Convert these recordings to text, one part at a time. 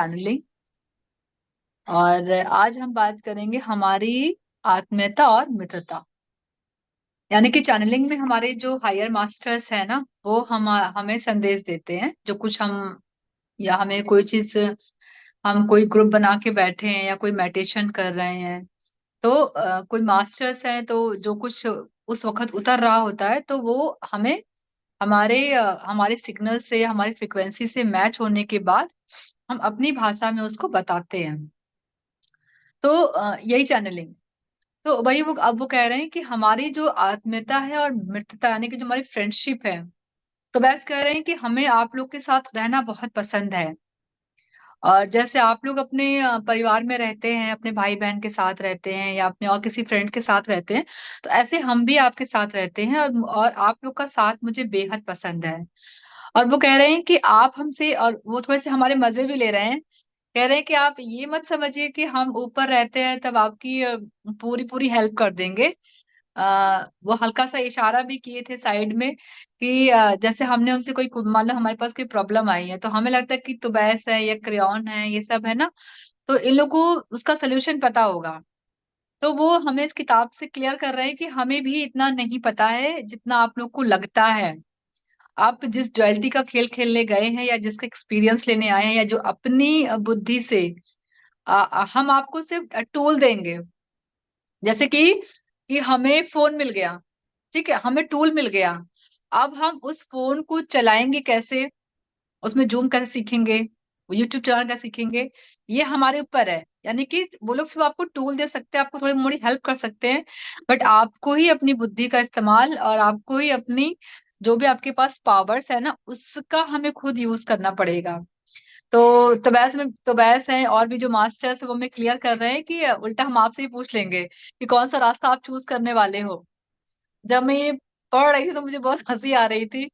Channelling. और आज हम बात करेंगे हमारी आत्मीयता और मित्रता। यानी कि चैनलिंग में हमारे जो हायर मास्टर्स है ना, वो हमें संदेश देते हैं जो कुछ हम, या हमें कोई चीज, हम कोई ग्रुप बना के बैठे हैं या कोई मेडिटेशन कर रहे हैं, तो कोई मास्टर्स है तो जो कुछ उस वक्त उतर रहा होता है तो वो हमें हमारे सिग्नल से, हमारी फ्रिक्वेंसी से मैच होने के बाद हम अपनी भाषा में उसको बताते हैं। तो यही चैनलिंग। तो वही वो अब वो कह रहे हैं कि हमारी जो आत्मीयता है और मित्रता, यानी कि जो हमारी फ्रेंडशिप है, तो वैसे कह रहे हैं कि हमें आप लोग के साथ रहना बहुत पसंद है। और जैसे आप लोग अपने परिवार में रहते हैं, अपने भाई बहन के साथ रहते हैं या अपने और किसी फ्रेंड के साथ रहते हैं, तो ऐसे हम भी आपके साथ रहते हैं, और आप लोग का साथ मुझे बेहद पसंद है। और वो कह रहे हैं कि आप हमसे, और वो थोड़े से हमारे मजे भी ले रहे हैं। कह रहे हैं कि आप ये मत समझिए कि हम ऊपर रहते हैं तब आपकी पूरी पूरी हेल्प कर देंगे। वो हल्का सा इशारा भी किए थे साइड में कि जैसे हमने उनसे कोई, मान लो हमारे पास कोई प्रॉब्लम आई है तो हमें लगता है कि तुबैस है या क्रेयॉन है, ये सब है ना, तो इन लोगों को उसका सोल्यूशन पता होगा। तो वो हमें इस किताब से क्लियर कर रहे हैं कि हमें भी इतना नहीं पता है जितना आप लोग को लगता है। आप जिस ज्वेलिटी का खेल खेलने गए हैं या जिसका एक्सपीरियंस लेने आए हैं, या जो अपनी बुद्धि से हम आपको सिर्फ टूल देंगे। जैसे कि हमें फोन मिल गया, ठीक है, हमें टूल मिल गया। अब हम उस फोन को चलाएंगे कैसे, उसमें जूम कैसे सीखेंगे, यूट्यूब चलाना कैसे सीखेंगे, ये हमारे ऊपर है। यानी कि वो लोग सिर्फ आपको टूल दे सकते हैं, आपको थोड़ी मोड़ी हेल्प कर सकते हैं, बट आपको ही अपनी बुद्धि का इस्तेमाल और आपको ही अपनी जो भी आपके पास पावर्स है ना, उसका हमें खुद यूज करना पड़ेगा। तो बहस है, और भी जो मास्टर्स है वो हमें क्लियर कर रहे हैं कि उल्टा हम आपसे ही पूछ लेंगे कि कौन सा रास्ता आप चूज करने वाले हो। जब मैं ये पढ़ रही थी तो मुझे बहुत हंसी आ रही थी,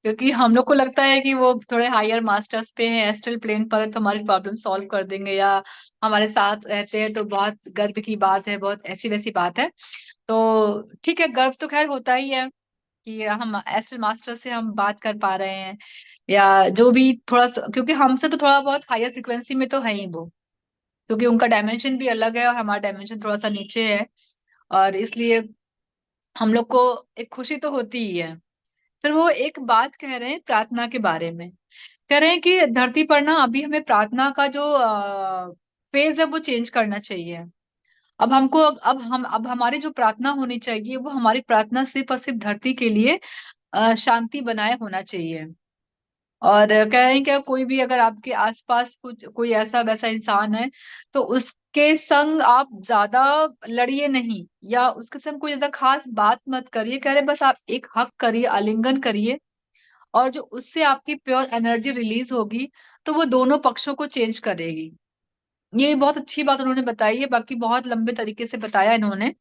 क्योंकि हम लोग को लगता है कि वो थोड़े हायर मास्टर्स पे हैं, एस्ट्रल प्लेन पर है, तो हमारी प्रॉब्लम सॉल्व कर देंगे, या हमारे साथ रहते हैं तो बहुत गर्व की बात है, बहुत ऐसी वैसी बात है। तो ठीक है, गर्व तो खैर होता ही है कि हम एस्ट्रल मास्टर से हम बात कर पा रहे हैं, या जो भी थोड़ा सा, क्योंकि हमसे तो थोड़ा बहुत हायर फ्रिक्वेंसी में तो है ही वो, क्योंकि उनका डायमेंशन भी अलग है और हमारा डायमेंशन थोड़ा सा नीचे है। और इसलिए हम लोग को एक खुशी तो होती ही है। फिर वो एक बात कह रहे हैं प्रार्थना के बारे में। कह रहे हैं कि धरती पर ना अभी हमें प्रार्थना का जो फेज है वो चेंज करना चाहिए। अब हमारी जो प्रार्थना होनी चाहिए वो हमारी प्रार्थना सिर्फ और सिर्फ धरती के लिए शांति बनाए होना चाहिए। और कह रहे हैं कि कोई भी अगर आपके आसपास कुछ कोई ऐसा वैसा इंसान है तो उसके संग आप ज्यादा लड़िए नहीं, या उसके संग कोई ज्यादा खास बात मत करिए। कह रहे हैं बस आप एक हक करिए, आलिंगन करिए, और जो उससे आपकी प्योर एनर्जी रिलीज होगी तो वो दोनों पक्षों को चेंज करेगी। ये बहुत अच्छी बात उन्होंने बताई है, बाकी बहुत लंबे तरीके से बताया इन्होंने।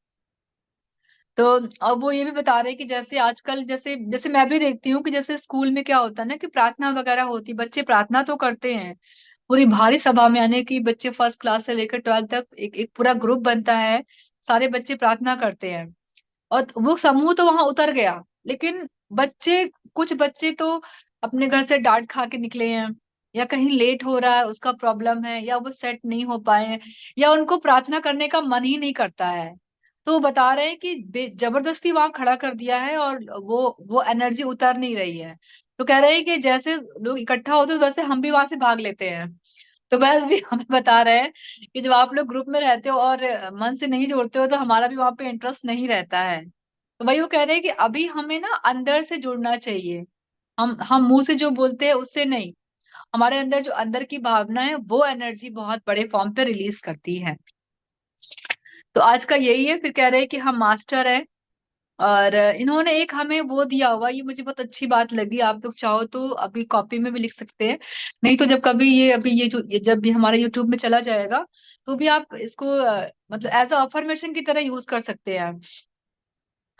तो अब वो ये भी बता रहे हैं कि जैसे आजकल, जैसे जैसे मैं भी देखती हूँ कि जैसे स्कूल में क्या होता है ना, कि प्रार्थना वगैरह होती, बच्चे प्रार्थना तो करते हैं पूरी भारी सभा में, यानी कि बच्चे फर्स्ट क्लास से लेकर ट्वेल्थ तक एक एक पूरा ग्रुप बनता है, सारे बच्चे प्रार्थना करते हैं, और वो समूह तो वहां उतर गया। लेकिन बच्चे, कुछ बच्चे तो अपने घर से डांट खा के निकले हैं, या कहीं लेट हो रहा है उसका प्रॉब्लम है, या वो सेट नहीं हो पाए हैं, या उनको प्रार्थना करने का मन ही नहीं करता है। तो वो बता रहे हैं कि जबरदस्ती वहां खड़ा कर दिया है, और वो एनर्जी उतर नहीं रही है। तो कह रहे हैं कि जैसे लोग इकट्ठा होते हैं वैसे हम भी वहां से भाग लेते हैं। तो बस भी हमें बता रहे हैं कि जब आप लोग ग्रुप में रहते हो और मन से नहीं जोड़ते हो तो हमारा भी वहां पे इंटरेस्ट नहीं रहता है। तो वही वो कह रहे हैं कि अभी हमें ना अंदर से जुड़ना चाहिए। हम मुंह से जो बोलते हैं उससे नहीं, हमारे अंदर जो अंदर की भावना है वो एनर्जी बहुत बड़े फॉर्म पे रिलीज करती है। तो आज का यही है। फिर कह रहे हैं कि हम मास्टर हैं, और इन्होंने एक हमें वो दिया हुआ, ये मुझे बहुत अच्छी बात लगी, आप लोग चाहो तो अभी कॉपी में भी लिख सकते हैं, नहीं तो जब कभी ये अभी ये जब भी हमारे यूट्यूब में चला जाएगा तो भी आप इसको मतलब एज अ अफर्मेशन की तरह यूज कर सकते हैं।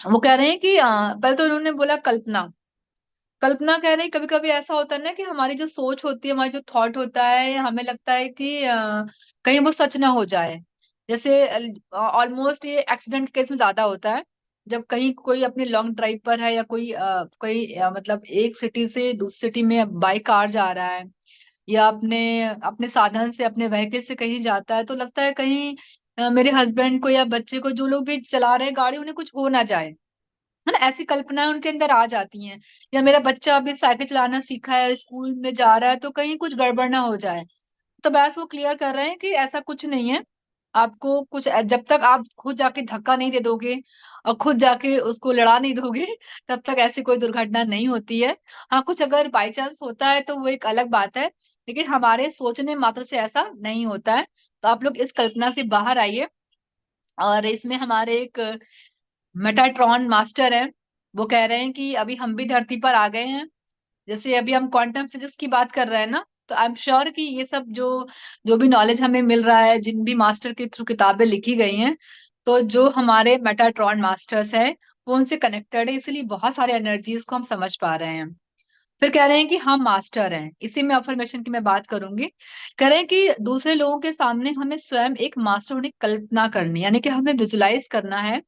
वो कह रहे हैं कि पहले तो उन्होंने बोला कल्पना। कल्पना कह रहे हैं कभी कभी ऐसा होता है ना कि हमारी जो सोच होती है, हमारा जो थॉट होता है, हमें लगता है कि कहीं वो सच ना हो जाए। जैसे ऑलमोस्ट ये एक्सीडेंट केस में ज्यादा होता है, जब कहीं कोई अपने लॉन्ग ड्राइव पर है, या कोई मतलब एक सिटी से दूसरी सिटी में बाई कार जा रहा है, या अपने अपने साधन से, अपने व्हीकल से कहीं जाता है, तो लगता है कहीं मेरे हस्बैंड को या बच्चे को, जो लोग भी चला रहे हैं गाड़ी, उन्हें कुछ हो ना जाए, है ना, ऐसी कल्पनाएं उनके अंदर आ जाती हैं। या मेरा बच्चा अभी साइकिल चलाना सीखा है, स्कूल में जा रहा है, तो कहीं कुछ गड़बड़ ना हो जाए। तो बस वो क्लियर कर रहे हैं कि ऐसा कुछ नहीं है। आपको कुछ, जब तक आप खुद जाके धक्का नहीं दे दोगे और खुद जाके उसको लड़ा नहीं दोगे, तब तक ऐसी कोई दुर्घटना नहीं होती है। हाँ, कुछ अगर बाई चांस होता है तो वो एक अलग बात है, लेकिन हमारे सोचने मात्र से ऐसा नहीं होता है। तो आप लोग इस कल्पना से बाहर आइए। और इसमें हमारे एक मेटाट्रॉन मास्टर है, वो कह रहे हैं कि अभी हम भी धरती पर आ गए हैं। जैसे अभी हम क्वांटम फिजिक्स की बात कर रहे हैं ना, तो आई एम श्योर कि ये सब जो जो भी नॉलेज हमें मिल रहा है, जिन भी मास्टर के थ्रू किताबें लिखी गई हैं, तो जो हमारे मेटाट्रॉन मास्टर्स हैं वो उनसे कनेक्टेड है, इसलिए बहुत सारे एनर्जीज को हम समझ पा रहे हैं। फिर कह रहे हैं कि हम मास्टर हैं, इसी में अफर्मेशन की मैं बात करूंगी। कह रहे हैं कि दूसरे लोगों के सामने हमें स्वयं एक मास्टर होने की कल्पना करनी, यानी कि हमें विजुलाइज करना है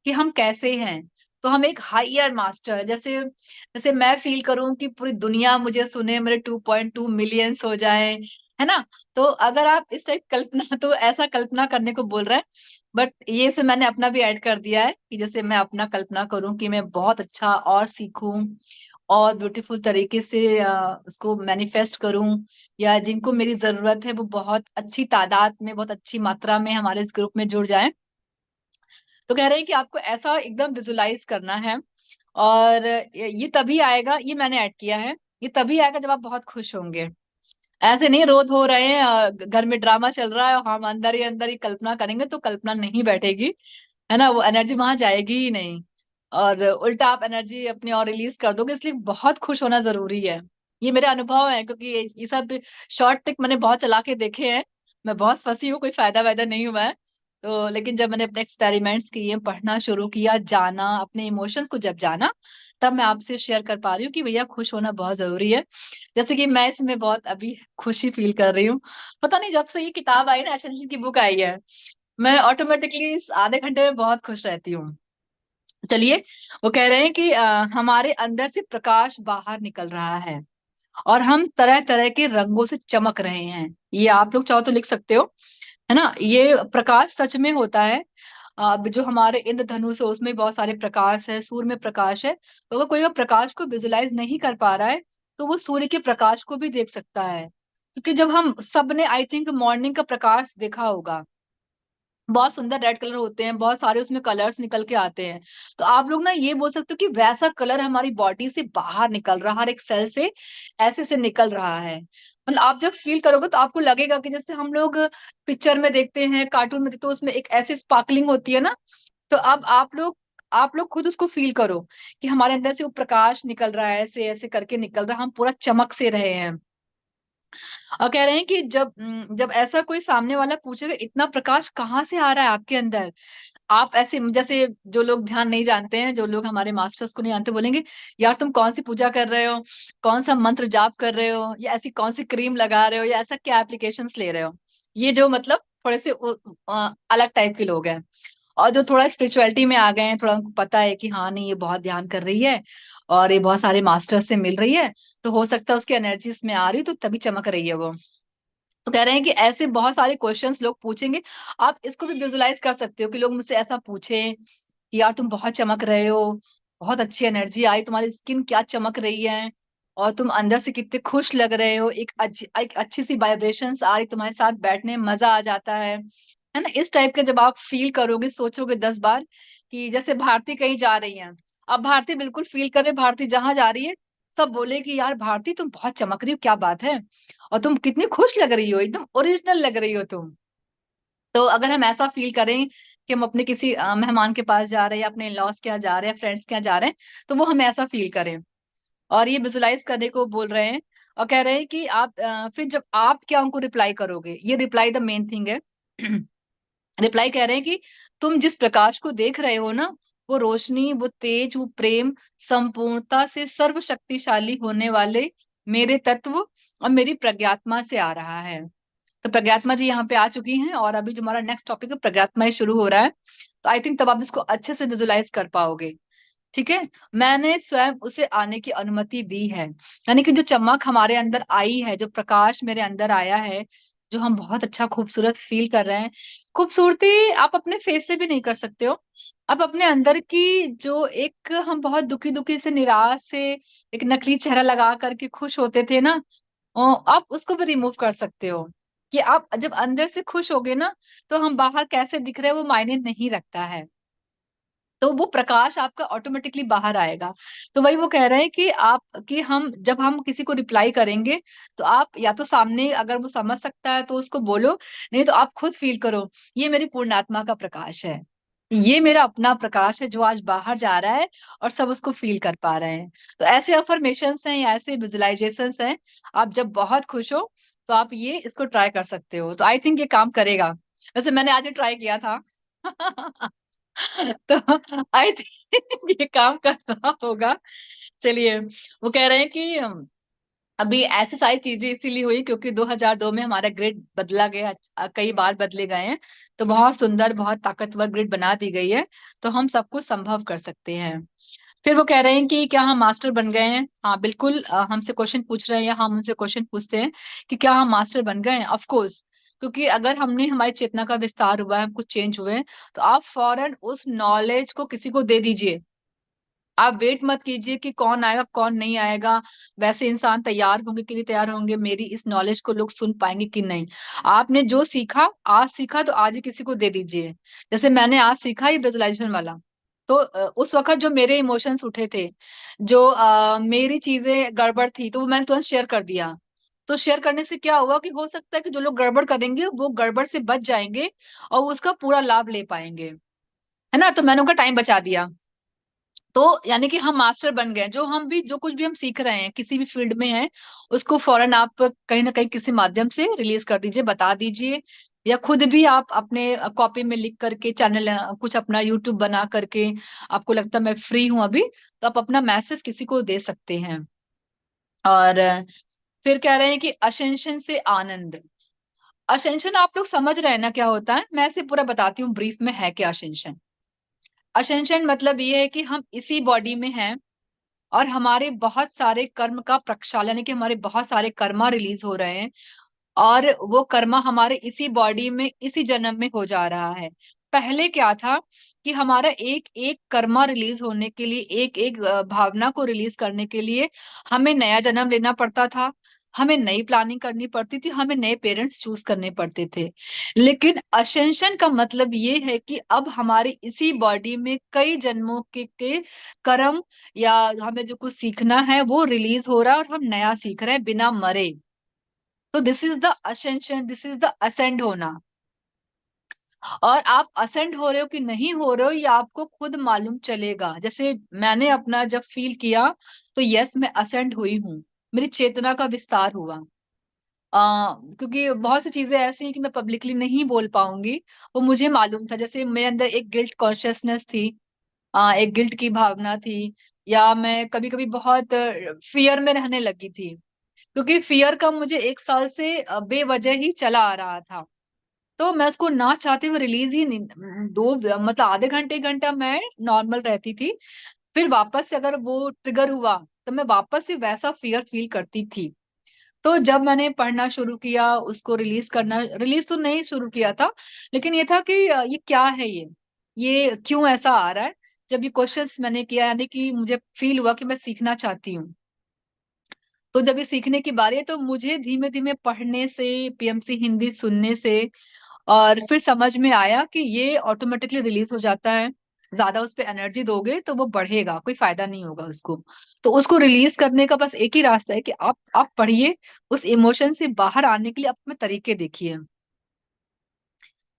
कि हम कैसे हैं। तो हम एक हायर मास्टर, जैसे जैसे मैं फील करूं कि पूरी दुनिया मुझे सुने, मेरे 2.2 मिलियंस हो जाएं, है ना। तो अगर आप इस टाइप कल्पना, तो ऐसा कल्पना करने को बोल रहे हैं। बट ये से मैंने अपना भी ऐड कर दिया है कि जैसे मैं अपना कल्पना करूं कि मैं बहुत अच्छा और सीखूं और ब्यूटीफुल तरीके से उसको मैनिफेस्ट करूं, या जिनको मेरी जरूरत है वो बहुत अच्छी तादाद में, बहुत अच्छी मात्रा में हमारे इस ग्रुप में जुड़ जाएं। तो कह रहे हैं कि आपको ऐसा एकदम विजुलाइज करना है। और ये तभी आएगा, ये मैंने ऐड किया है, ये तभी आएगा जब आप बहुत खुश होंगे। ऐसे नहीं रोज हो रहे हैं और घर में ड्रामा चल रहा है और हम अंदर ही कल्पना करेंगे, तो कल्पना नहीं बैठेगी, है ना, वो एनर्जी वहां जाएगी ही नहीं। और उल्टा आप एनर्जी अपनी और रिलीज कर दोगे, इसलिए बहुत खुश होना जरूरी है। ये मेरे अनुभव है, क्योंकि ये सब शॉर्ट ट्रिक मैंने बहुत चला के देखे हैं। मैं बहुत फंसी हूँ, कोई फायदा वायदा नहीं हुआ है। तो लेकिन जब मैंने अपने एक्सपेरिमेंट्स किए, पढ़ना शुरू किया, जाना, अपने इमोशंस को जब जाना, तब मैं आपसे शेयर कर पा रही हूँ कि भैया खुश होना बहुत जरूरी है। जैसे कि मैं इसमें बहुत अभी खुशी फील कर रही हूँ। पता नहीं, जब से ये किताब आई ना, एसेंशियल की बुक आई है, मैं ऑटोमेटिकली इस आधे घंटे में बहुत खुश रहती हूँ। चलिए, वो कह रहे हैं कि हमारे अंदर से प्रकाश बाहर निकल रहा है और हम तरह तरह के रंगों से चमक रहे हैं। ये आप लोग चाहो तो लिख सकते हो, है ना। ये प्रकाश सच में होता है। अब जो हमारे इंद्रधनुष है उसमें बहुत सारे प्रकाश है, सूर्य में प्रकाश है। तो अगर कोई प्रकाश को विजुलाइज नहीं कर पा रहा है, तो वो सूर्य के प्रकाश को भी देख सकता है। क्योंकि जब हम सबने, आई थिंक, मॉर्निंग का प्रकाश देखा होगा, बहुत सुंदर रेड कलर होते हैं, बहुत सारे उसमें कलर्स निकल के आते हैं। तो आप लोग ना ये बोल सकते हो कि वैसा कलर हमारी बॉडी से बाहर निकल रहा है, हर एक सेल से ऐसे से निकल रहा है। मतलब आप जब फील करोगे तो आपको लगेगा कि जैसे हम लोग पिक्चर में देखते हैं, कार्टून में देखते हैं, उसमें एक ऐसी स्पार्कलिंग होती है ना। तो अब आप लोग खुद उसको फील करो कि हमारे अंदर से वो प्रकाश निकल रहा है, ऐसे ऐसे करके निकल रहा है, हम पूरा चमक से रहे हैं। और कह रहे हैं कि जब ऐसा कोई सामने वाला पूछेगा इतना प्रकाश कहाँ से आ रहा है आपके अंदर, आप ऐसे, जैसे जो लोग ध्यान नहीं जानते हैं, जो लोग हमारे मास्टर्स को नहीं जानते, बोलेंगे यार तुम कौन सी पूजा कर रहे हो, कौन सा मंत्र जाप कर रहे हो, या ऐसी कौन सी क्रीम लगा रहे हो, या ऐसा क्या एप्लीकेशंस ले रहे हो। ये जो मतलब थोड़े से अलग टाइप के लोग हैं। और जो थोड़ा स्पिरिचुअलिटी में आ गए हैं, थोड़ा उनको पता है कि हाँ नहीं, ये बहुत ध्यान कर रही है और ये बहुत सारे मास्टर्स से मिल रही है, तो हो सकता है उसकी एनर्जीज में आ रही, तो तभी चमक रही है वो। तो कह रहे हैं कि ऐसे बहुत सारे क्वेश्चंस लोग पूछेंगे। आप इसको भी विजुलाइज कर सकते हो कि लोग मुझसे ऐसा पूछें कि यार तुम बहुत चमक रहे हो, बहुत अच्छी एनर्जी आई, तुम्हारी स्किन क्या चमक रही है, और तुम अंदर से कितने खुश लग रहे हो, एक अच्छी सी वाइब्रेशंस आ रही, तुम्हारे साथ बैठने में मजा आ जाता है ना। इस टाइप के जब आप फील करोगे, सोचोगे 10 बार कि जैसे भारती कहीं जा रही हैं, अब भारती बिल्कुल फील करे, भारती जहां जा रही है सब बोले कि यार भारती तुम बहुत चमक रही हो, क्या बात है, और तुम कितनी खुश लग रही हो, एकदम ओरिजिनल लग रही हो तुम। तो अगर हम ऐसा फील करें कि हम अपने किसी मेहमान के पास जा रहे हैं, या अपने लॉस के यहाँ जा रहे हैं, फ्रेंड्स के यहाँ जा रहे हैं, तो वो हम ऐसा फील करें। और ये विजुलाइज करने को बोल रहे हैं। और कह रहे हैं कि आप फिर जब आप क्या उनको रिप्लाई करोगे, ये रिप्लाई द मेन थिंग है। रिप्लाई कह रहे हैं कि तुम जिस प्रकाश को देख रहे हो ना, वो रोशनी, वो तेज, वो प्रेम, संपूर्णता से सर्वशक्तिशाली होने वाले मेरे तत्व और मेरी प्रज्ञात्मा से आ रहा है। तो प्रज्ञात्मा जी यहाँ पे आ चुकी हैं, और अभी जो हमारा नेक्स्ट टॉपिक है प्रज्ञात्मा ही शुरू हो रहा है। तो आई थिंक तब आप इसको अच्छे से विजुलाइज कर पाओगे। ठीक है। मैंने स्वयं उसे आने की अनुमति दी है, यानी कि जो चमक हमारे अंदर आई है, जो प्रकाश मेरे अंदर आया है, जो हम बहुत अच्छा खूबसूरत फील कर रहे हैं। खूबसूरती आप अपने फेस से भी नहीं कर सकते हो। आप अपने अंदर की जो एक, हम बहुत दुखी दुखी से, निराश से एक नकली चेहरा लगा करके खुश होते थे ना, आप उसको भी रिमूव कर सकते हो। कि आप जब अंदर से खुश होगे ना, तो हम बाहर कैसे दिख रहे हैं वो मायने नहीं रखता है। तो वो प्रकाश आपका ऑटोमेटिकली बाहर आएगा। तो वही वो कह रहे हैं कि आप, कि हम जब हम किसी को रिप्लाई करेंगे, तो आप या तो सामने अगर वो समझ सकता है तो उसको बोलो, नहीं तो आप खुद फील करो, ये मेरी पूर्णात्मा का प्रकाश है, ये मेरा अपना प्रकाश है जो आज बाहर जा रहा है, और सब उसको फील कर पा रहे हैं। तो ऐसे अफर्मेशंस हैं या ऐसे विजुअलाइजेशंस हैं, आप जब बहुत खुश हो तो आप ये इसको ट्राई कर सकते हो। तो आई थिंक ये काम करेगा। वैसे मैंने आज ट्राई किया था। तो आई थिंक ये काम कर रहा होगा। चलिए, वो कह रहे हैं कि अभी ऐसी सारी चीजें इसीलिए हुई क्योंकि 2002 में हमारा ग्रिड बदला गया, कई बार बदले गए हैं। तो बहुत सुंदर, बहुत ताकतवर ग्रिड बना दी गई है। तो हम सब कुछ संभव कर सकते हैं। फिर वो कह रहे हैं कि क्या हम मास्टर बन गए हैं? हाँ बिल्कुल, हमसे क्वेश्चन पूछ रहे हैं या हम उनसे क्वेश्चन पूछते हैं कि क्या हम मास्टर बन गए हैं? Of course. क्योंकि अगर हमने, हमारी चेतना का विस्तार हुआ है, हम कुछ चेंज हुए हैं, तो आप फौरन उस नॉलेज को किसी को दे दीजिए। आप वेट मत कीजिए कि कौन आएगा कौन नहीं आएगा, वैसे इंसान तैयार होंगे कि नहीं तैयार होंगे, मेरी इस नॉलेज को लोग सुन पाएंगे कि नहीं। आपने जो सीखा, आज सीखा तो आज ही किसी को दे दीजिए। जैसे मैंने आज सीखा ये विजुअलाइजेशन वाला, तो उस वक्त जो मेरे इमोशंस उठे थे, जो मेरी चीजें गड़बड़ थी, तो वो मैंने तुरंत शेयर कर दिया। तो शेयर करने से क्या हुआ कि हो सकता है कि जो लोग गड़बड़ करेंगे वो गड़बड़ से बच जाएंगे और उसका पूरा लाभ ले पाएंगे, है ना। तो मैंने उनका टाइम बचा दिया। तो यानी कि हम मास्टर बन गए। जो हम भी, जो कुछ भी हम सीख रहे हैं किसी भी फील्ड में है, उसको फौरन आप कहीं ना कहीं किसी माध्यम से रिलीज कर दीजिए, बता दीजिए। या खुद भी आप अपने कॉपी में लिख करके, चैनल कुछ अपना यूट्यूब बना करके, आपको लगता है मैं फ्री हूं अभी, तो आप अपना मैसेज किसी को दे सकते हैं। और फिर कह रहे हैं कि असेंशन से आनंद। असेंशन आप लोग समझ रहे हैं ना क्या होता है? मैं इसे पूरा बताती हूँ ब्रीफ में, है क्या असेंशन। असेंशन मतलब ये है कि हम इसी बॉडी में हैं, और हमारे बहुत सारे कर्म का प्रक्षालन, यानी कि हमारे बहुत सारे कर्मा रिलीज हो रहे हैं, और वो कर्मा हमारे इसी बॉडी में, इसी जन्म में हो जा रहा है। पहले क्या था कि हमारा एक एक कर्मा रिलीज होने के लिए, एक एक भावना को रिलीज करने के लिए हमें नया जन्म लेना पड़ता था, हमें नई प्लानिंग करनी पड़ती थी, हमें नए पेरेंट्स चूज करने पड़ते थे। लेकिन असेंशन का मतलब ये है कि अब हमारी इसी बॉडी में कई जन्मों के कर्म, या हमें जो कुछ सीखना है वो रिलीज हो रहा है, और हम नया सीख रहे हैं बिना मरे। तो this is the ascension, this is the ascend होना। और आप असेंड हो रहे हो कि नहीं हो रहे हो, ये आपको खुद मालूम चलेगा। जैसे मैंने अपना जब फील किया, तो यस मैं असेंड हुई हूँ, मेरी चेतना का विस्तार हुआ। क्योंकि बहुत सी चीजें ऐसी हैं कि मैं पब्लिकली नहीं बोल पाऊंगी, वो मुझे मालूम था। जैसे मेरे अंदर एक गिल्ट कॉन्शियसनेस थी, एक गिल्ट की भावना थी, या मैं कभी कभी बहुत फियर में रहने लगी थी, क्योंकि फियर का मुझे 1 साल से बेवजह ही चला आ रहा था। तो मैं उसको ना चाहते हुए रिलीज ही नहीं, दो मतलब आधे घंटे, 1 घंटा मैं नॉर्मल रहती थी, फिर वापस से अगर वो ट्रिगर हुआ, तो मैं वापस से वैसा फियर फील करती थी। तो जब मैंने पढ़ना शुरू किया, उसको रिलीज करना, रिलीज तो नहीं शुरू किया था, लेकिन ये था कि ये क्या है, ये क्यों ऐसा आ रहा है। जब ये क्वेश्चंस मैंने किया, यानी कि मुझे फील हुआ कि मैं सीखना चाहती हूँ, तो जब ये सीखने की बारी है, तो मुझे धीमे धीमे पढ़ने से, पीएमसी हिंदी सुनने से, और फिर समझ में आया कि ये ऑटोमेटिकली रिलीज हो जाता है। ज्यादा उस पर एनर्जी दोगे तो वो बढ़ेगा, कोई फायदा नहीं होगा उसको। तो उसको रिलीज करने का बस एक ही रास्ता है कि आप पढ़िए, उस इमोशन से बाहर आने के लिए अपने तरीके देखिए।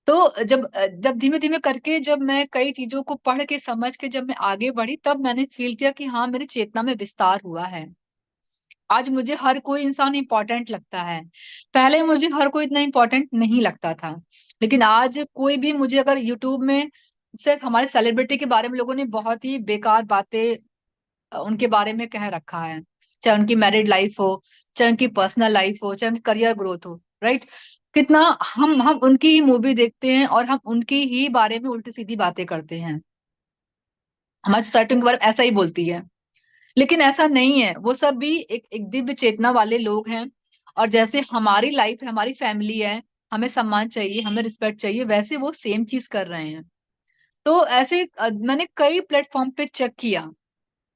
तो जब धीमे धीमे करके, जब मैं कई चीजों को पढ़ के समझ के जब मैं आगे बढ़ी, तब मैंने फील किया कि हाँ, मेरी चेतना में विस्तार हुआ है। आज मुझे हर कोई इंसान इंपॉर्टेंट लगता है। पहले मुझे हर कोई इतना इंपॉर्टेंट नहीं लगता था, लेकिन आज कोई भी मुझे, अगर यूट्यूब में सिर्फ हमारे सेलिब्रिटी के बारे में लोगों ने बहुत ही बेकार बातें उनके बारे में कह रखा है, चाहे उनकी मैरिड लाइफ हो, चाहे उनकी पर्सनल लाइफ हो, चाहे उनकी करियर ग्रोथ हो, राइट। कितना हम उनकी ही मूवी देखते हैं और हम उनकी ही बारे में उल्टी सीधी बातें करते हैं। हमारी सोसाइटी के बारे में ऐसा ही बोलती है, लेकिन ऐसा नहीं है। वो सब भी एक दिव्य चेतना वाले लोग हैं। और जैसे हमारी लाइफ है, हमारी फैमिली है, हमें सम्मान चाहिए, हमें रिस्पेक्ट चाहिए, वैसे वो सेम चीज कर रहे हैं। तो ऐसे मैंने कई प्लेटफॉर्म पे चेक किया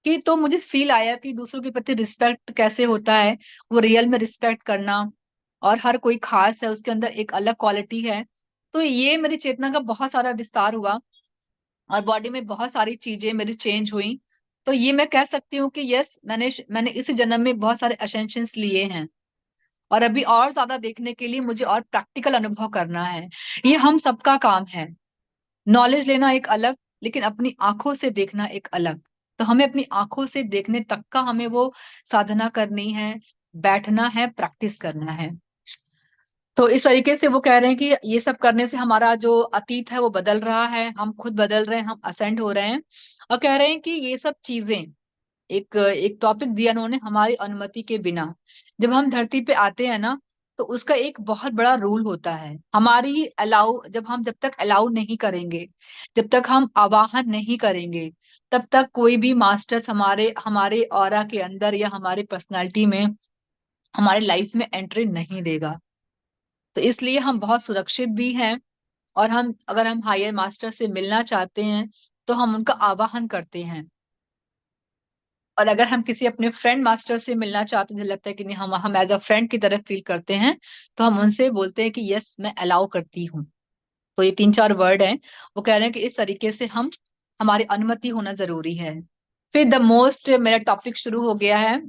कि, तो मुझे फील आया कि दूसरों के प्रति रिस्पेक्ट कैसे होता है, वो रियल में रिस्पेक्ट करना। और हर कोई खास है, उसके अंदर एक अलग क्वालिटी है। तो ये मेरी चेतना का बहुत सारा विस्तार हुआ, और बॉडी में बहुत सारी चीजें मेरी चेंज हुई। तो ये मैं कह सकती हूँ कि यस, मैंने इस जन्म में बहुत सारे असेंशंस लिए हैं, और अभी और ज्यादा देखने के लिए मुझे और प्रैक्टिकल अनुभव करना है। ये हम सबका काम है। नॉलेज लेना एक अलग, लेकिन अपनी आंखों से देखना एक अलग। तो हमें अपनी आंखों से देखने तक का हमें वो साधना करनी है, बैठना है, प्रैक्टिस करना है। तो इस तरीके से वो कह रहे हैं कि ये सब करने से हमारा जो अतीत है वो बदल रहा है, हम खुद बदल रहे हैं, हम असेंड हो रहे हैं। और कह रहे हैं कि ये सब चीजें, एक एक टॉपिक दिया उन्होंने, हमारी अनुमति के बिना जब हम धरती पे आते हैं ना, तो उसका एक बहुत बड़ा रूल होता है। हमारी अलाउ जब तक अलाउ नहीं करेंगे, जब तक हम आवाहन नहीं करेंगे, तब तक कोई भी मास्टर्स हमारे हमारे ऑरा के अंदर या हमारे पर्सनालिटी में, हमारे लाइफ में एंट्री नहीं देगा। तो इसलिए हम बहुत सुरक्षित भी हैं। और हम, अगर हम हायर मास्टर से मिलना चाहते हैं, तो हम उनका आवाहन करते हैं। और अगर हम किसी अपने फ्रेंड मास्टर से मिलना चाहते हैं, मुझे लगता है कि नहीं, हम एज अ फ्रेंड की तरह फील करते हैं, तो हम उनसे बोलते हैं कि यस, मैं अलाउ करती हूँ। तो ये 3-4 वर्ड हैं। वो कह रहे हैं कि इस तरीके से हम, हमारी अनुमति होना जरूरी है। फिर द मोस्ट, मेरा टॉपिक शुरू हो गया है।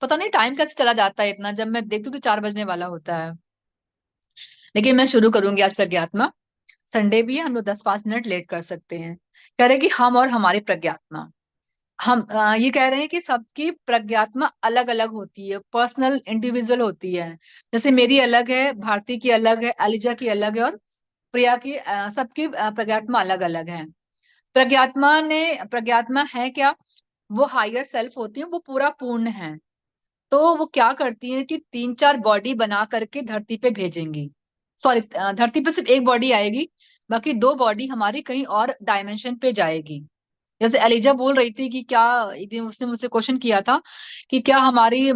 पता नहीं टाइम कैसे चला जाता है इतना, जब मैं देखती हूँ तो 4 बजने वाला होता है। लेकिन मैं शुरू करूंगी आज प्रज्ञात्मा। संडे भी है, हम लोग 10-5 मिनट लेट कर सकते हैं। कह रहे हैं कि हम और हमारी प्रज्ञात्मा, हम ये कह रहे हैं कि सबकी प्रज्ञात्मा अलग अलग होती है, पर्सनल इंडिविजुअल होती है। जैसे मेरी अलग है, भारती की अलग है, अलिजा की अलग है, और प्रिया की, सबकी प्रज्ञात्मा अलग अलग है। प्रज्ञात्मा है क्या? वो हायर सेल्फ होती है, वो पूरा पूर्ण है। तो वो क्या करती है कि 3-4 बॉडी बना करके धरती पे भेजेंगी। सॉरी, धरती पे सिर्फ एक बॉडी आएगी, बाकी 2 बॉडी हमारी कहीं और डायमेंशन पे जाएगी। जैसे एलिजा बोल रही थी कि क्या, एक दिन उसने मुझसे क्वेश्चन किया था कि क्या हमारी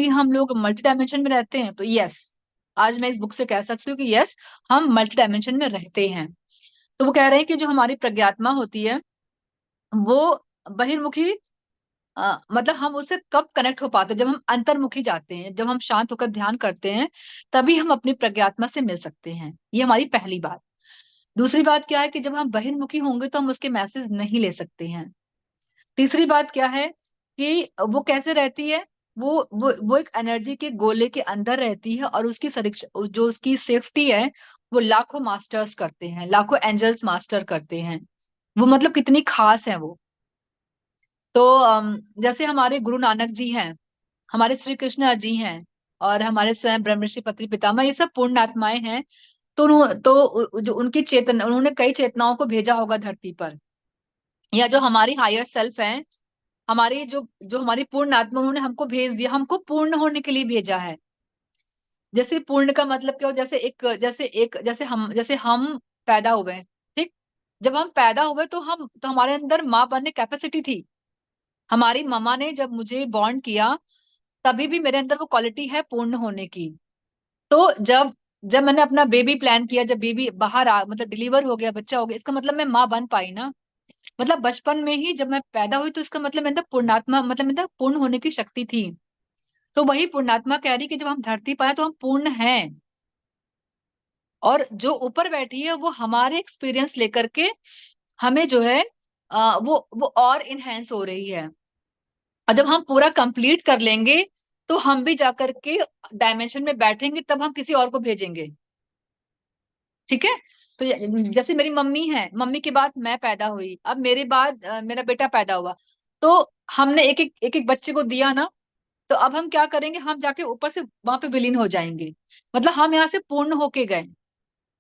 हम लोग मल्टी डायमेंशन में रहते हैं, तो यस, आज मैं इस बुक से कह सकती हूँ कि यस, हम मल्टी डायमेंशन में रहते हैं। तो वो कह रहे हैं कि जो हमारी प्रज्ञात्मा होती है, वो बहिर्मुखी, मतलब हम उससे कब कनेक्ट हो पाते हैं? जब हम अंतर्मुखी जाते हैं, जब हम शांत होकर ध्यान करते हैं, तभी हम अपनी प्रज्ञात्मा से मिल सकते हैं। ये हमारी पहली बात। दूसरी बात क्या है कि जब हम बहिर्मुखी होंगे तो हम उसके मैसेज नहीं ले सकते हैं। तीसरी बात क्या है कि वो कैसे रहती है? वो एक एनर्जी के गोले के अंदर रहती है, और उसकी सुरक्षा, जो उसकी सेफ्टी है, वो लाखों मास्टर्स करते हैं, लाखों एंजल्स मास्टर करते हैं। वो मतलब कितनी खास है वो। तो जैसे हमारे गुरु नानक जी हैं, हमारे श्री कृष्ण जी हैं, और हमारे स्वयं ब्रह्मर्षि पत्री पितामह, ये सब पूर्ण आत्माएं हैं। तो जो उनकी चेतन, उन्होंने कई चेतनाओं को भेजा होगा धरती पर। या जो हमारी हायर सेल्फ है, हमारी जो जो हमारी पूर्ण आत्मा, उन्होंने हमको भेज दिया, हमको पूर्ण होने के लिए भेजा है। जैसे पूर्ण का मतलब क्या हो? जैसे हम पैदा हुए, ठीक? जब हम पैदा हुए तो हमारे अंदर माँ बनने कैपेसिटी थी। हमारी मम्मा ने जब मुझे बॉर्न किया, तभी भी मेरे अंदर वो क्वालिटी है पूर्ण होने की। तो जब जब मैंने अपना बेबी प्लान किया, जब बेबी बाहर मतलब डिलीवर हो गया, बच्चा हो गया, इसका मतलब मैं माँ बन पाई ना। मतलब बचपन में ही जब मैं पैदा हुई, तो इसका मतलब मेरे अंदर पूर्णात्मा, मतलब मेरे अंदर पूर्ण होने की शक्ति थी। तो वही पूर्णात्मा कह रही कि जब हम धरती पर हैं तो हम पूर्ण हैं। और जो ऊपर बैठी है, वो हमारे एक्सपीरियंस लेकर के हमें जो है, वो और इनहेंस हो रही है। और जब हम पूरा कंप्लीट कर लेंगे, तो हम भी जाकर के डायमेंशन में बैठेंगे, तब हम किसी और को भेजेंगे। ठीक है? तो जैसे मेरी मम्मी है, मम्मी के बाद मैं पैदा हुई, अब मेरे बाद मेरा बेटा पैदा हुआ। तो हमने एक एक बच्चे को दिया ना, तो अब हम क्या करेंगे? हम जाके ऊपर से वहां पे विलीन हो जाएंगे। मतलब हम यहाँ से पूर्ण होके गए।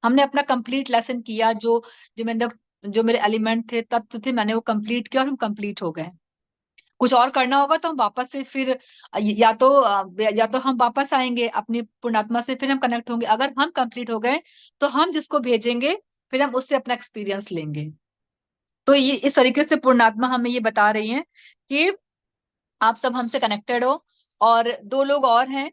हमने अपना कंप्लीट लेसन किया, जो मेरे जो मेरे एलिमेंट थे, तत्व थे, मैंने वो कंप्लीट किया, और हम कंप्लीट हो गए। कुछ और करना होगा तो हम वापस से फिर, या तो हम वापस आएंगे अपनी पुण्यात्मा से, फिर हम कनेक्ट होंगे। अगर हम कंप्लीट हो गए, तो हम जिसको भेजेंगे, फिर हम उससे अपना एक्सपीरियंस लेंगे। तो ये इस तरीके से पूर्णात्मा हमें ये बता रही है कि आप सब हमसे कनेक्टेड हो। और दो लोग और हैं,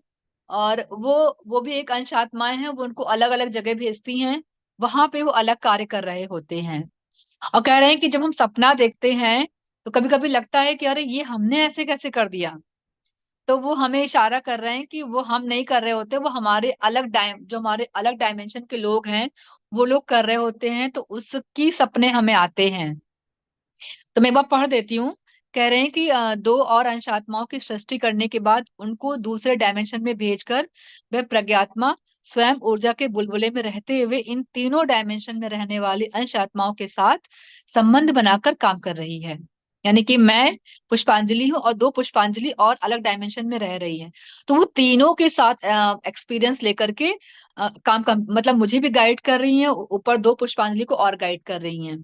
और वो भी एक अंश आत्माएं हैं, वो उनको अलग अलग जगह भेजती हैं, वहां पे वो अलग कार्य कर रहे होते हैं। और कह रहे हैं कि जब हम सपना देखते हैं तो कभी कभी लगता है कि अरे ये हमने ऐसे कैसे कर दिया। तो वो हमें इशारा कर रहे हैं कि वो हम नहीं कर रहे होते, वो हमारे जो हमारे अलग डायमेंशन के लोग हैं, वो लोग कर रहे होते हैं, तो उसकी सपने हमें आते हैं। तो मैं एक बार पढ़ देती हूँ। कह रहे हैं कि दो और अंश आत्माओं की सृष्टि करने के बाद उनको दूसरे डायमेंशन में भेजकर वह प्रज्ञात्मा स्वयं ऊर्जा के बुलबुले में रहते हुए इन तीनों डायमेंशन में रहने वाली अंश आत्माओं के साथ संबंध बनाकर काम कर रही है। यानी कि मैं पुष्पांजलि हूँ और दो पुष्पांजलि और अलग डायमेंशन में रह रही है। तो वो तीनों के साथ एक्सपीरियंस लेकर के काम मतलब मुझे भी गाइड कर रही हैं, ऊपर दो पुष्पांजलि को और गाइड कर रही हैं।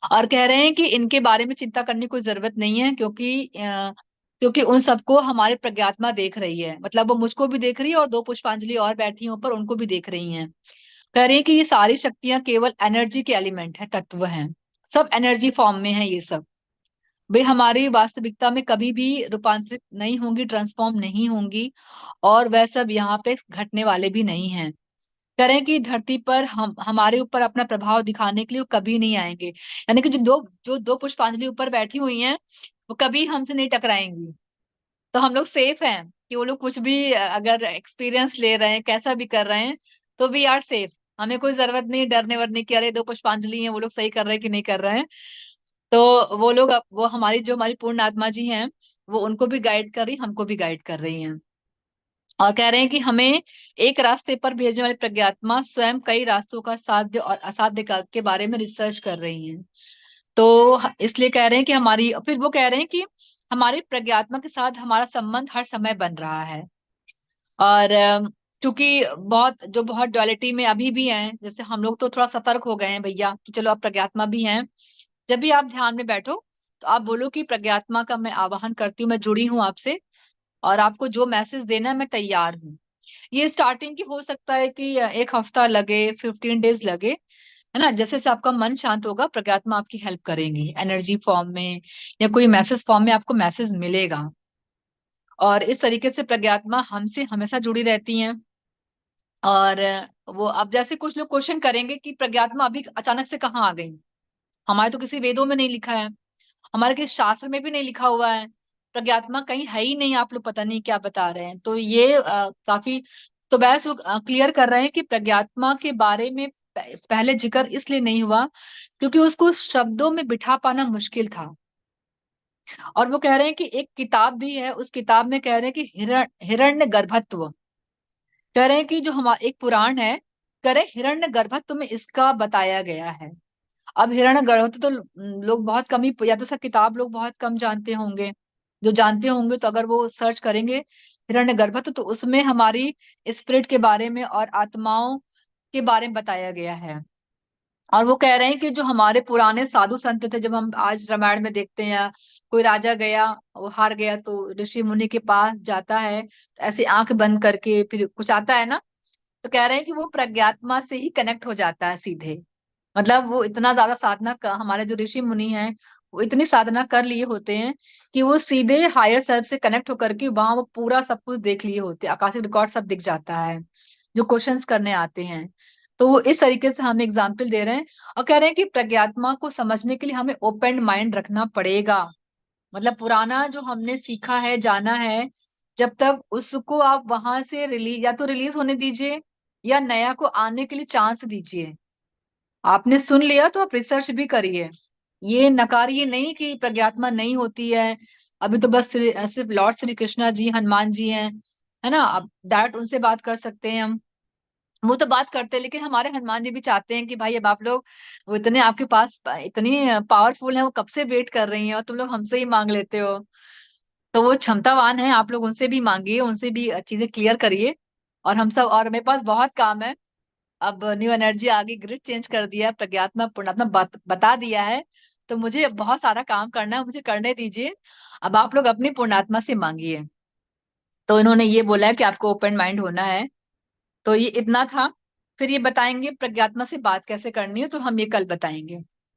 और कह रहे हैं कि इनके बारे में चिंता करने की कोई जरूरत नहीं है, क्योंकि उन सबको हमारे प्रज्ञात्मा देख रही है। मतलब वो मुझको भी देख रही है और दो पुष्पांजलि और बैठी हैं ऊपर, उनको भी देख रही हैं। कह रही है कि ये सारी शक्तियां केवल एनर्जी के एलिमेंट है, तत्व हैं। सब एनर्जी फॉर्म में है ये सब। वे हमारी वास्तविकता में कभी भी रूपांतरित नहीं होंगी, ट्रांसफॉर्म नहीं होंगी, और वह सब यहाँ पे घटने वाले भी नहीं है। करें कि धरती पर हम हमारे ऊपर अपना प्रभाव दिखाने के लिए वो कभी नहीं आएंगे। यानी कि जो दो पुष्पांजलि ऊपर बैठी हुई हैं, वो कभी हमसे नहीं टकराएंगी। तो हम लोग सेफ हैं कि वो लोग कुछ भी अगर एक्सपीरियंस ले रहे हैं, कैसा भी कर रहे हैं, तो वी आर सेफ। हमें कोई जरूरत नहीं डरने वरने की, अरे दो पुष्पांजलि हैं, वो लोग सही कर रहे हैं कि नहीं कर रहे हैं। तो वो लोग वो हमारी पूर्ण आत्मा जी हैं, वो उनको भी गाइड कर रही, हमको भी गाइड कर रही हैं। और कह रहे हैं कि हमें एक रास्ते पर भेजने वाली प्रज्ञात्मा स्वयं कई रास्तों का साध्य और असाध्य के बारे में रिसर्च कर रही हैं। तो इसलिए कह रहे हैं कि फिर वो कह रहे हैं कि हमारी प्रज्ञात्मा के साथ हमारा संबंध हर समय बन रहा है। और क्योंकि बहुत डुअलिटी में अभी भी हैं, जैसे हम लोग तो थोड़ा सतर्क हो गए हैं भैया कि चलो आप प्रज्ञात्मा भी हैं। जब भी आप ध्यान में बैठो तो आप बोलो कि प्रज्ञात्मा का मैं आवाहन करती हूँ, मैं जुड़ी हूँ आपसे, और आपको जो मैसेज देना है मैं तैयार हूँ। ये स्टार्टिंग की हो सकता है कि एक हफ्ता लगे, 15 डेज लगे, है ना। जैसे जैसे आपका मन शांत होगा, प्रज्ञात्मा आपकी हेल्प करेंगी एनर्जी फॉर्म में, या कोई मैसेज फॉर्म में आपको मैसेज मिलेगा। और इस तरीके से प्रज्ञात्मा हमसे हमेशा जुड़ी रहती हैं। और वो अब जैसे कुछ लोग क्वेश्चन करेंगे कि प्रज्ञात्मा अभी अचानक से कहाँ आ गई। हमारे तो किसी वेदों में नहीं लिखा है, हमारे किसी शास्त्र में भी नहीं लिखा हुआ है, प्रज्ञात्मा कहीं है ही नहीं, आप लोग पता नहीं क्या बता रहे हैं। तो ये काफी, तो बस वो क्लियर कर रहे हैं कि प्रज्ञात्मा के बारे में पहले जिक्र इसलिए नहीं हुआ क्योंकि उसको शब्दों में बिठा पाना मुश्किल था। और वो कह रहे हैं कि एक किताब भी है, उस किताब में कह रहे हैं कि हिरण्य गर्भत्व, कह रहे हैं कि जो हमारा एक पुराण है, कह रहे हिरण्य गर्भत्व में इसका बताया गया है। अब हिरण्य गर्भ तो लोग बहुत कम ही, या तो उसका किताब लोग बहुत कम जानते होंगे। जो जानते होंगे तो अगर वो सर्च करेंगे हिरण्य गर्भ तो उसमें हमारी स्पिरिट के बारे में और आत्माओं के बारे में बताया गया है। और वो कह रहे हैं कि जो हमारे पुराने साधु संत थे, जब हम आज रामायण में देखते हैं कोई राजा गया, वो हार गया तो ऋषि मुनि के पास जाता है, तो ऐसे आंख बंद करके फिर कुछ आता है ना। तो कह रहे हैं कि वो प्रज्ञात्मा से ही कनेक्ट हो जाता है सीधे। मतलब वो इतना ज्यादा हमारे जो ऋषि मुनि हैं, वो इतनी साधना कर लिए होते हैं कि वो सीधे हायर सेल्फ से कनेक्ट होकर के वहां वो पूरा सब कुछ देख लिए होते हैं, आकाशिक रिकॉर्ड सब दिख जाता है, जो क्वेश्चंस करने आते हैं। तो वो इस तरीके से हमें एग्जाम्पल दे रहे हैं। और कह रहे हैं कि प्रज्ञात्मा को समझने के लिए हमें ओपन माइंड रखना पड़ेगा। मतलब पुराना जो हमने सीखा है, जाना है, जब तक उसको आप वहां से रिलीज, या तो रिलीज होने दीजिए, या नया को आने के लिए चांस दीजिए। आपने सुन लिया तो आप रिसर्च भी करिए। ये नकारिए नहीं कि प्रज्ञात्मा नहीं होती है। अभी तो बस सिर्फ लॉर्ड श्री कृष्णा जी, हनुमान जी हैं, है ना। अब डायरेक्ट उनसे बात कर सकते हैं हम, वो तो बात करते हैं, लेकिन हमारे हनुमान जी भी चाहते हैं कि भाई अब आप लोग, वो इतने आपके पास इतनी पावरफुल है, वो कब से वेट कर रही हैं और तुम लोग हमसे ही मांग लेते हो। तो वो क्षमतावान है, आप लोग उनसे भी मांगिए, उनसे भी चीजें क्लियर करिए। और हम सब, और मेरे पास बहुत काम है। अब न्यू एनर्जी आ गई, ग्रिड चेंज कर दिया है, प्रज्ञात्मक पुण्यात्मा बता दिया है। तो मुझे बहुत सारा काम करना है, मुझे करने दीजिए। अब आप लोग अपनी पूर्णात्मा से मांगिए। तो इन्होंने ये बोला है कि आपको ओपन माइंड होना है। तो ये इतना था। फिर ये बताएंगे प्रज्ञात्मा से बात कैसे करनी है, तो हम ये कल बताएंगे।